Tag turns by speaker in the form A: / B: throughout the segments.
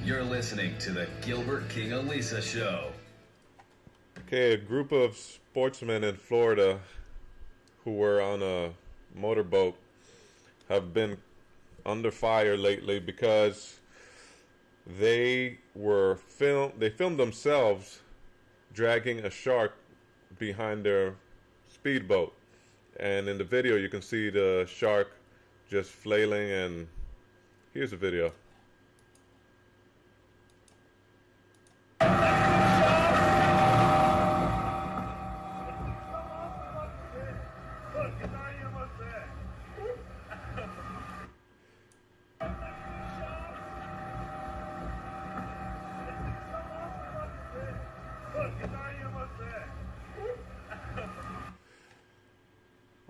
A: You're listening to the Gilbert King Elisa Show.
B: Okay, a group of sportsmen in Florida who were on a motorboat have been under fire lately because they filmed themselves dragging a shark behind their speedboat. And in the video you can see the shark just flailing, and here's the video.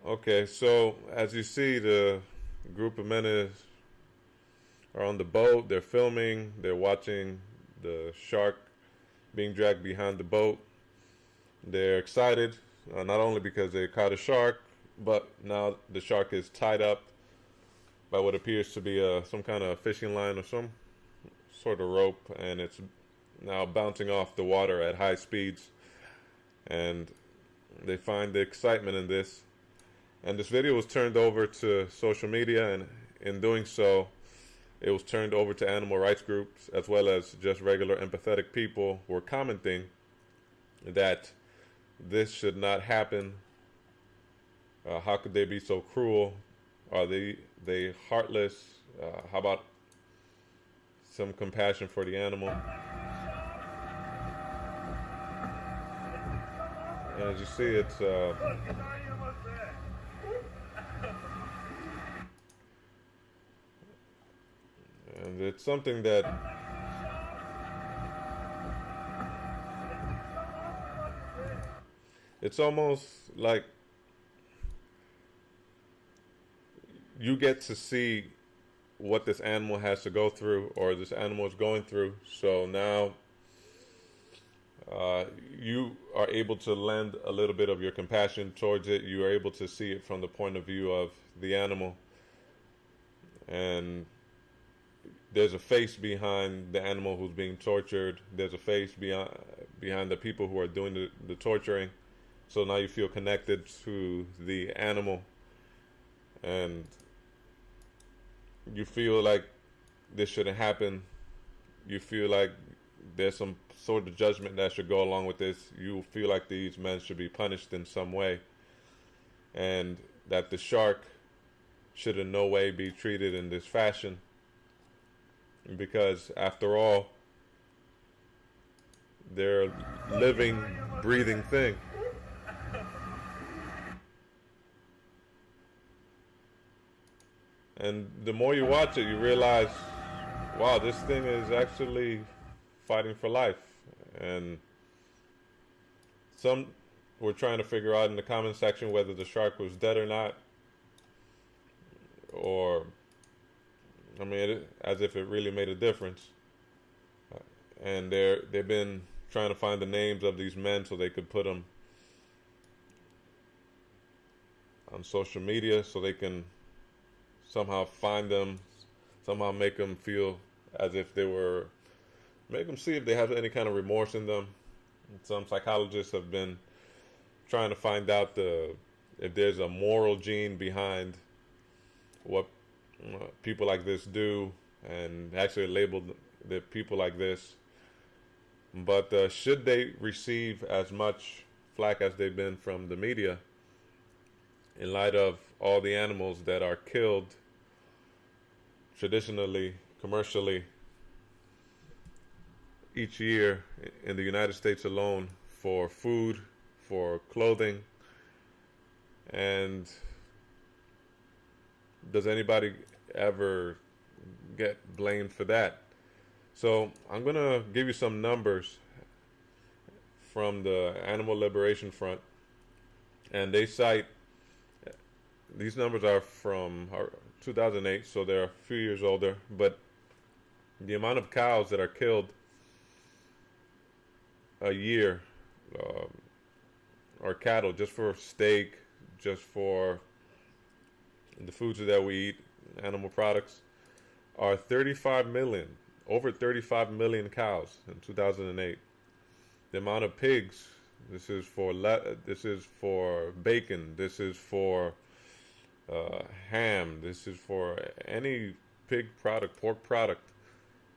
B: Okay, so as you see, the group of men are on the boat. They're filming. They're watching the shark being dragged behind the boat. They're excited, not only because they caught a shark, but now the shark is tied up by what appears to be some kind of fishing line or some sort of rope, and it's now bouncing off the water at high speeds. And they find the excitement in this. And this video was turned over to social media, and in doing so, it was turned over to animal rights groups as well as just regular empathetic people who were commenting that this should not happen. How could they be so cruel? Are they heartless? How about some compassion for the animal? And as you see, it's and it's something that it's almost like you get to see what this animal has to go through, or this animal is going through. So now you are able to lend a little bit of your compassion towards it. You are able to see it from the point of view of the animal. And there's a face behind the animal who's being tortured. There's a face behind the people who are doing the torturing. So now you feel connected to the animal. And you feel like this shouldn't happen. You feel like there's some sort of judgment that should go along with this. You feel like these men should be punished in some way. And that the shark should in no way be treated in this fashion. Because after all, they're a living, breathing thing. And the more you watch it, you realize, wow, this thing is actually fighting for life. And some were trying to figure out in the comment section whether the shark was dead or not. Or, I mean, as if it really made a difference. And they've been trying to find the names of these men so they could put them on social media, so they can somehow find them, somehow make them feel as if make them see if they have any kind of remorse in them. And some psychologists have been trying to find out if there's a moral gene behind what people like this do, and actually labeled the people like this. But should they receive as much flack as they've been from the media in light of all the animals that are killed traditionally, commercially, each year in the United States alone for food, for clothing? And does anybody ever get blamed for that? So I'm going to give you some numbers from the Animal Liberation Front. And they cite, these numbers are from 2008, so they're a few years older. But the amount of cows that are killed a year, or cattle, just for steak, just for the foods that we eat, animal products, are 35 million. over 35 million cows in 2008. The amount of pigs, this is for bacon, this is for ham, this is for any pig product, pork product.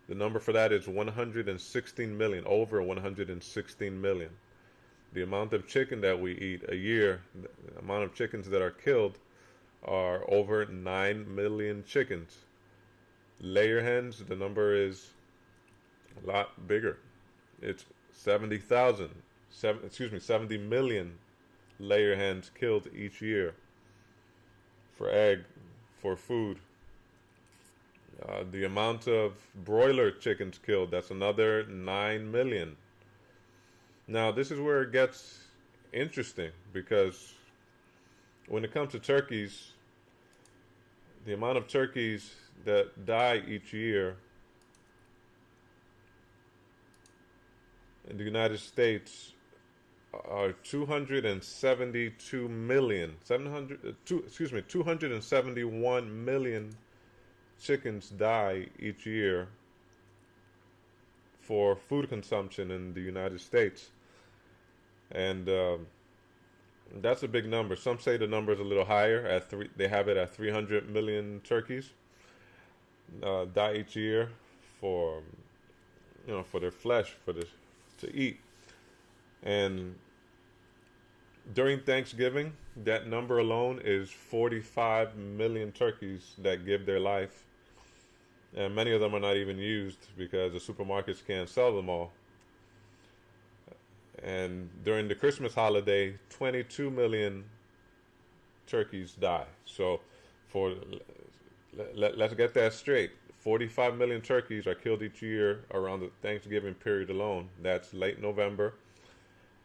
B: The number for that is 116 million, over 116 million. The amount of chicken that we eat a year, the amount of chickens that are killed are over 9 million chickens. Layer hens, the number is a lot bigger. It's 70 million layer hens killed each year for egg, for food. The amount of broiler chickens killed, that's another 9 million. Now, this is where it gets interesting, because when it comes to turkeys, the amount of turkeys that die each year in the United States are 271 million chickens die each year for food consumption in the United States. And that's a big number. Some say the number is a little higher. They have it at 300 million turkeys die each year for their flesh, to eat. And during Thanksgiving, that number alone is 45 million turkeys that give their life. And many of them are not even used because the supermarkets can't sell them all. And during the Christmas holiday, 22 million turkeys die. So let's get that straight. 45 million turkeys are killed each year around the Thanksgiving period alone. That's late November.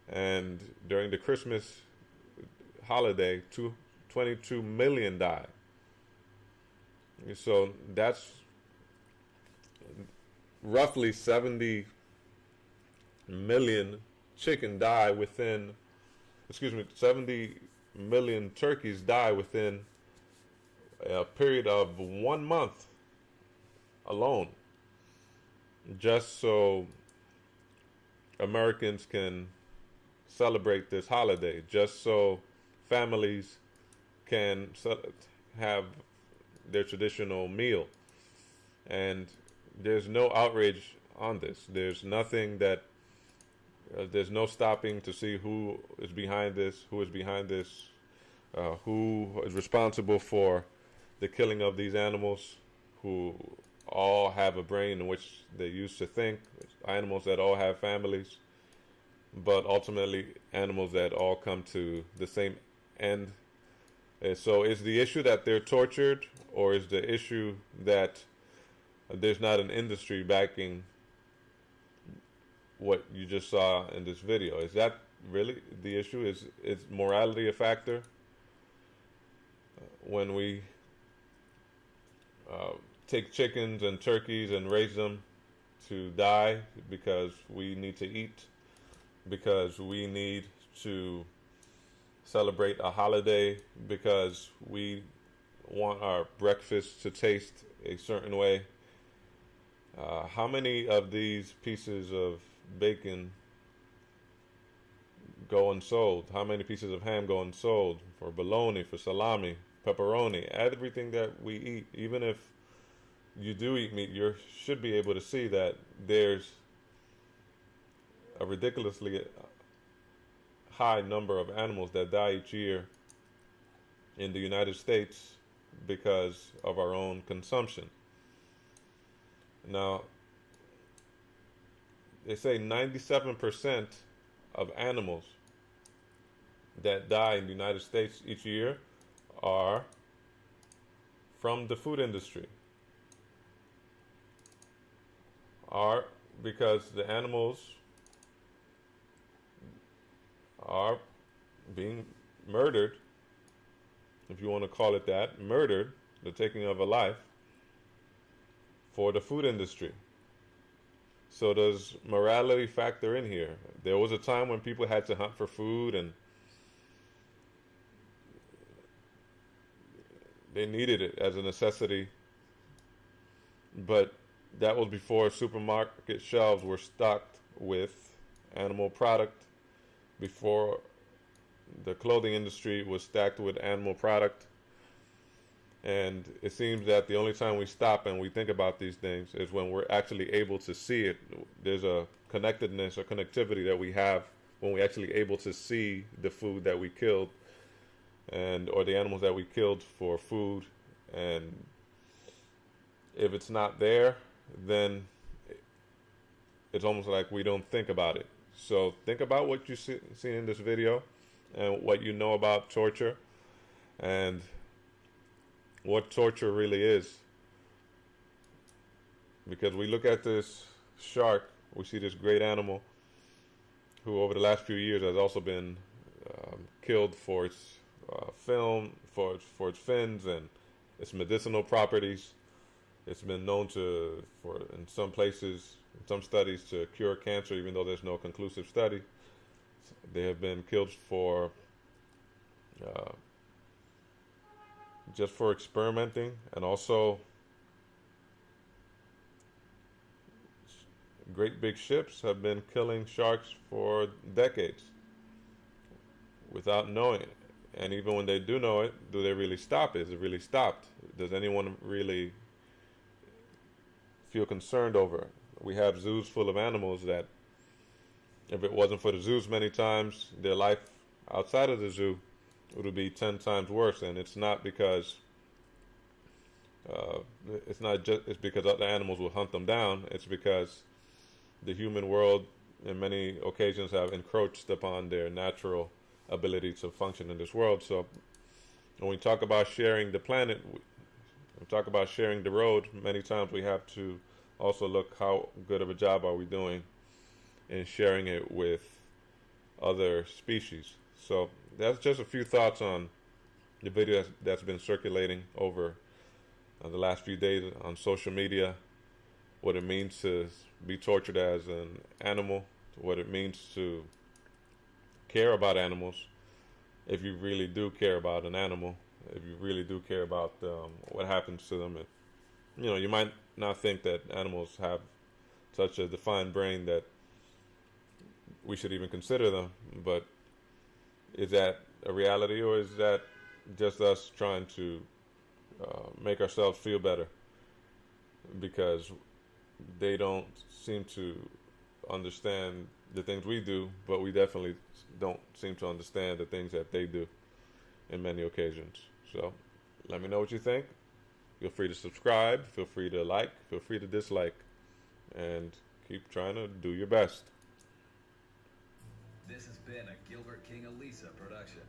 B: And during the Christmas holiday, 22 million die. So that's roughly 70 million chicken die within, 70 million turkeys die within a period of 1 month alone, just so Americans can celebrate this holiday, just so families can have their traditional meal. And there's no outrage on this. There's nothing that there's no stopping to see who is behind this, who is responsible for the killing of these animals, who all have a brain in which they used to think, animals that all have families, but ultimately animals that all come to the same end. And so is the issue that they're tortured, or is the issue that there's not an industry backing what you just saw in this video? Is that really the issue? Is morality a factor when we take chickens and turkeys and raise them to die because we need to eat, because we need to celebrate a holiday, because we want our breakfast to taste a certain way? How many of these pieces of bacon go unsold? How many pieces of ham go unsold? For bologna, for salami, pepperoni, everything that we eat. Even if you do eat meat, you should be able to see that there's a ridiculously high number of animals that die each year in the United States because of our own consumption. Now, they say 97% of animals that die in the United States each year are from the food industry. Are because the animals are being murdered, if you want to call it that, murdered, the taking of a life, for the food industry. So does morality factor in here? There was a time when people had to hunt for food and they needed it as a necessity. But that was before supermarket shelves were stocked with animal product, before the clothing industry was stacked with animal product. And it seems that the only time we stop and we think about these things is when we're actually able to see it. There's a connectedness or connectivity that we have when we're actually able to see the food that we killed, and or the animals that we killed for food. And if it's not there, then it's almost like we don't think about it. So think about what you see in this video and what you know about torture and what torture really is. Because we look at this shark, we see this great animal who over the last few years has also been killed for its for its fins and its medicinal properties. It's been known in some places, in some studies, to cure cancer, even though there's no conclusive study. They have been killed for just for experimenting, and also great big ships have been killing sharks for decades without knowing it. And even when they do know it, do they really stop it? Is it really stopped? Does anyone really feel concerned over it? We have zoos full of animals that, if it wasn't for the zoos many times, their life outside of the zoo would be 10 times worse. And it's not because it's because other animals will hunt them down. It's because the human world in many occasions have encroached upon their natural ability to function in this world. So when we talk about sharing the planet, we talk about sharing the road, many times we have to also look how good of a job are we doing in sharing it with other species. So that's just a few thoughts on the video that's been circulating over the last few days on social media, what it means to be tortured as an animal, what it means to care about animals, if you really do care about an animal, if you really do care about what happens to them. And, you might not think that animals have such a defined brain that we should even consider them, but is that a reality, or is that just us trying to make ourselves feel better because they don't seem to understand the things we do, but we definitely don't seem to understand the things that they do in many occasions. So let me know what you think. Feel free to subscribe, feel free to like, feel free to dislike, and keep trying to do your best.
A: This has been a Gilbert King Elisa production.